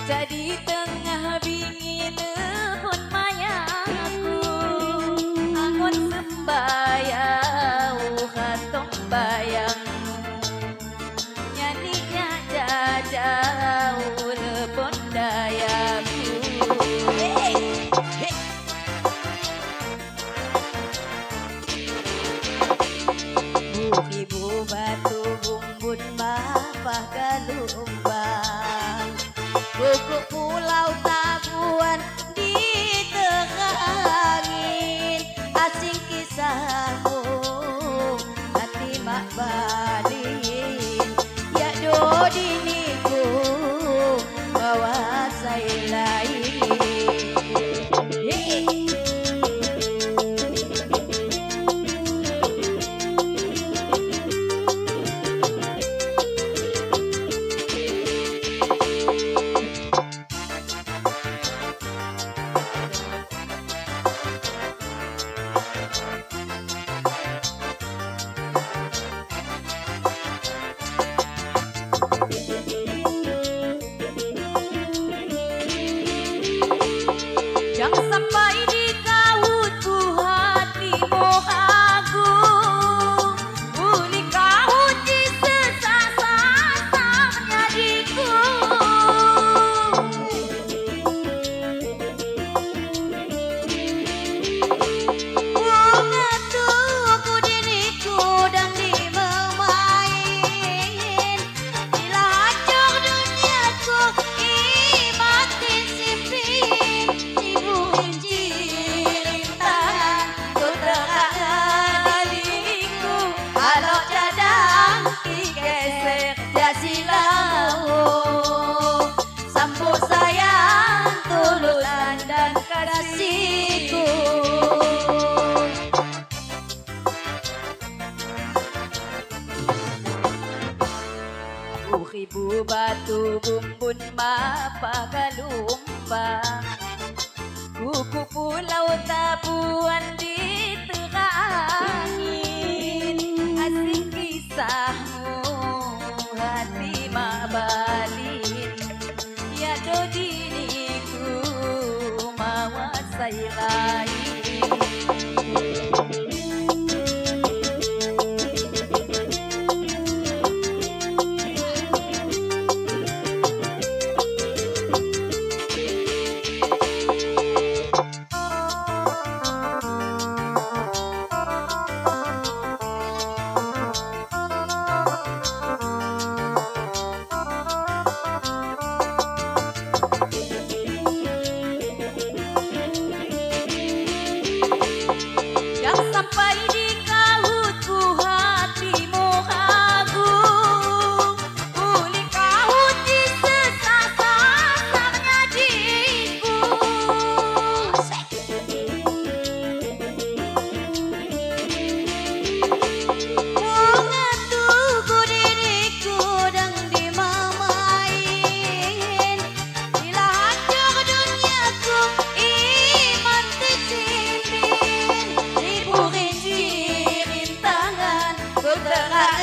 Jadi tengah bingi telepon mayaku, angon sembayang hatong bayang, nyanyinya jauh telepon dayaku. Ibu batu bumbun mapah galumbang, buku pulau tabuan di tengah angin, asing kisahmu hati mak balin, ya dodiniku bawa saya lain. Jangan sampai di kahutku hatimu agung, uli kahut di sesasa menjadiku. Bunga tuku diriku dan dimemain, bila hancur duniaku mati sipin. Sambut sayang tulusan dan kasihku. Ribu batu bumbun mapa galumbang, buku pulau tabuan di tengah angin, asing kisahmu hati mak balin, ya dodiniku mawa saya lain. Sampai di kahutku hatimu agung, uli kahut di sesasa menjadiku. Bunga tuku diriku dan dimamain, bila hancur duniaku iman tisimpin. Rintangan bergerak